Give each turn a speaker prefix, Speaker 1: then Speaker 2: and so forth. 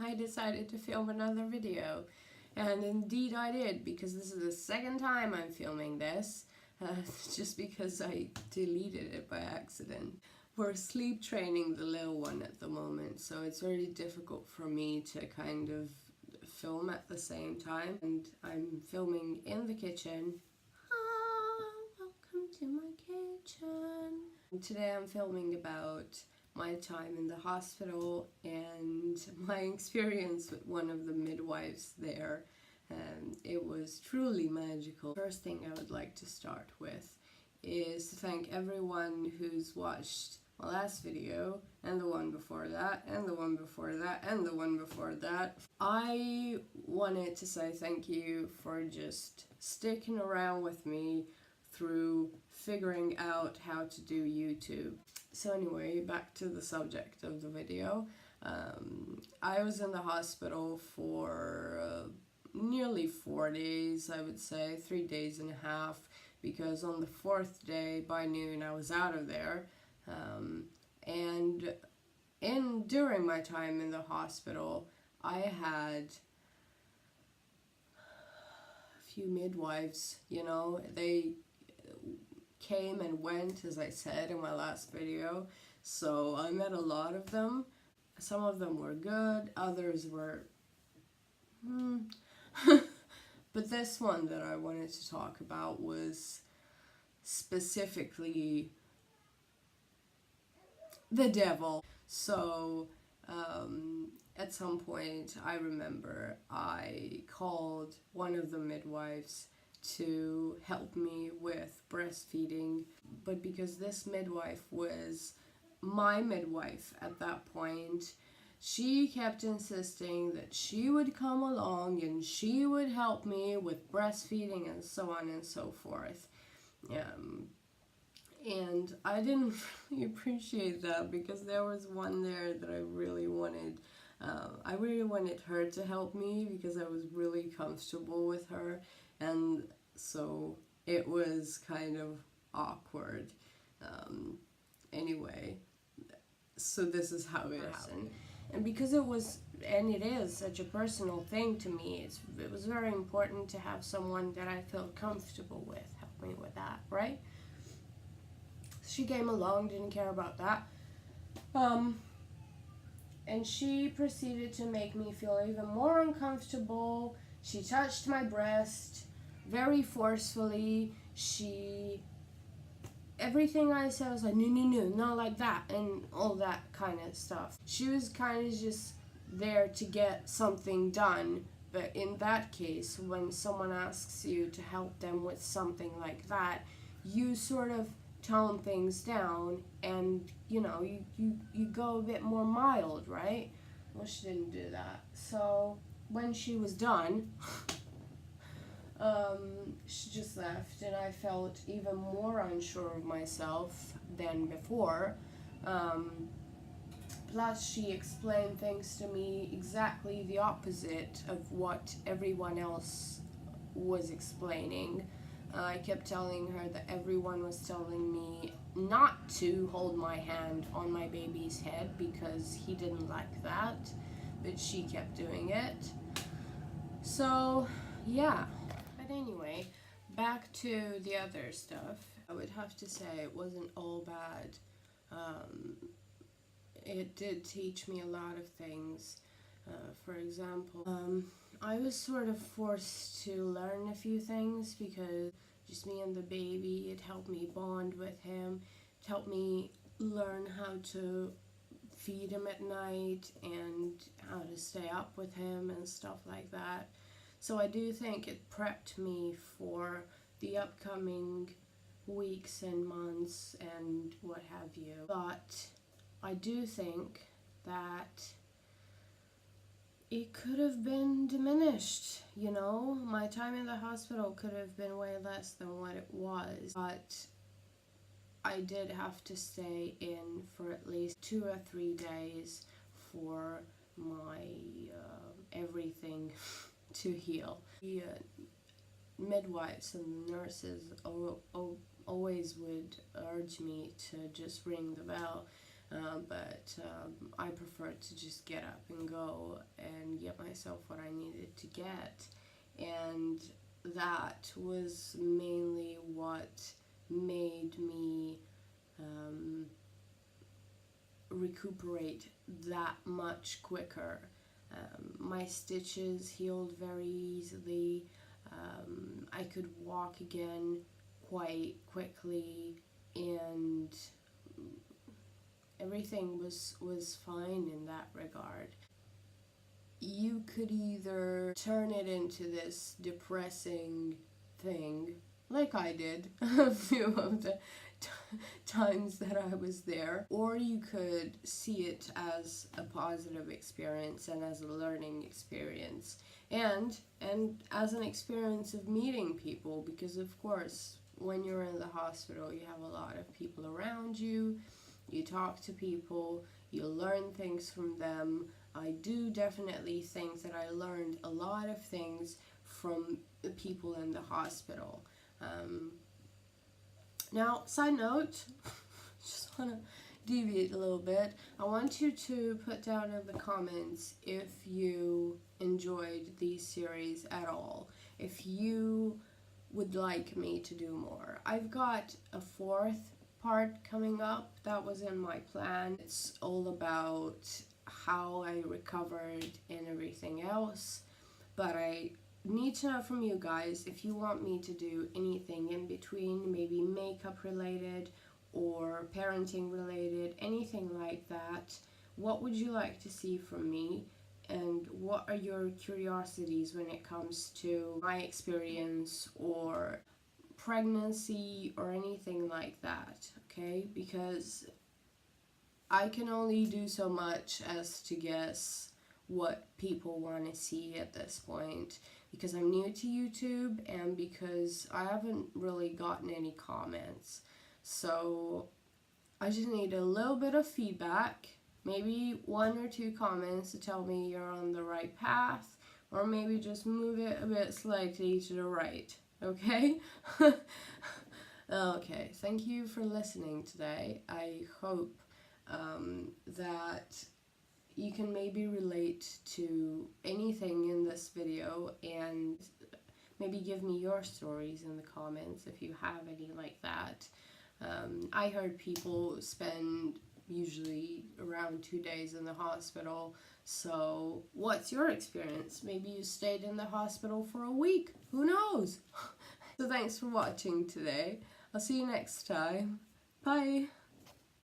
Speaker 1: I decided to film another video. And indeed I did, because this is the second time I'm filming this, just because I deleted it by accident. We're sleep training the little one at the moment, so it's really difficult for me to kind of film at the same time. And I'm filming in the kitchen. Welcome to my kitchen. And today I'm filming about my time in the hospital and my experience with one of the midwives there. It was truly magical. First thing I would like to start with is to thank everyone who's watched my last video, and the one before that, and the one before that, and the one before that. I wanted to say thank you for just sticking around with me through figuring out how to do YouTube. So anyway, back to the subject of the video. I was in the hospital for nearly 4 days, I would say, 3 days and a half, because on the 4th day by noon I was out of there. And during my time in the hospital, I had a few midwives, you know, they came and went, as I said in my last video, so I met a lot of them. Some of them were good, others were but this one that I wanted to talk about was specifically the devil. So at some point I remember I called one of the midwives to help me with breastfeeding, but because this midwife was my midwife at that point, she kept insisting that she would come along and she would help me with breastfeeding and so on and so forth. And I didn't really appreciate that, because there was one there that I really wanted her to help me, because I was really comfortable with her, and so it was kind of awkward. Anyway, so this is how it happened. And because it is such a personal thing to me, it was very important to have someone that I felt comfortable with help me with that, right? She came along, didn't care about that. And she proceeded to make me feel even more uncomfortable. She touched my breast very forcefully. Everything I said was like, no, no, no, not like that, and all that kind of stuff. She was kind of just there to get something done, but in that case, when someone asks you to help them with something like that, you sort of tone things down, and you know, you go a bit more mild, right? Well, she didn't do that. So when she was done, she just left, and I felt even more unsure of myself than before. Plus, she explained things to me exactly the opposite of what everyone else was explaining. I kept telling her that everyone was telling me not to hold my hand on my baby's head because he didn't like that, but she kept doing it. So, yeah. But anyway, back to the other stuff. I would have to say it wasn't all bad. It did teach me a lot of things. For example, I was sort of forced to learn a few things, because just me and the baby, it helped me bond with him. It helped me learn how to feed him at night and how to stay up with him and stuff like that. So I do think it prepped me for the upcoming weeks and months and what have you. But I do think that it could have been diminished, you know? My time in the hospital could have been way less than what it was. But I did have to stay in for at least 2 or 3 days for my everything to heal. The midwives and nurses always would urge me to just ring the bell but I preferred to just get up and go and get myself what I needed to get. And that was mainly what made me recuperate that much quicker. My stitches healed very easily. I could walk again quite quickly, and everything was fine in that regard. You could either turn it into this depressing thing, like I did a few of the times that I was there, or you could see it as a positive experience and as a learning experience, and as an experience of meeting people, because of course when you're in the hospital you have a lot of people around you, you talk to people, you learn things from them. I do definitely think that I learned a lot of things from the people in the hospital. Now, side note, just want to deviate a little bit. I want you to put down in the comments if you enjoyed these series at all, if you would like me to do more. I've got a fourth part coming up that was in my plan. It's all about how I recovered and everything else, but I need to know from you guys if you want me to do anything in between, maybe makeup related or parenting related, anything like that. What would you like to see from me, and what are your curiosities when it comes to my experience or pregnancy or anything like that, okay? Because I can only do so much as to guess what people want to see at this point, because I'm new to YouTube and because I haven't really gotten any comments. So I just need a little bit of feedback, maybe 1 or 2 comments to tell me you're on the right path, or maybe just move it a bit slightly to the right, okay? Okay, thank you for listening today. I hope that you can maybe relate to anything in this video, and maybe give me your stories in the comments if you have any like that. I heard people spend usually around 2 days in the hospital, so what's your experience? Maybe you stayed in the hospital for a week, who knows? So thanks for watching today. I'll see you next time. Bye!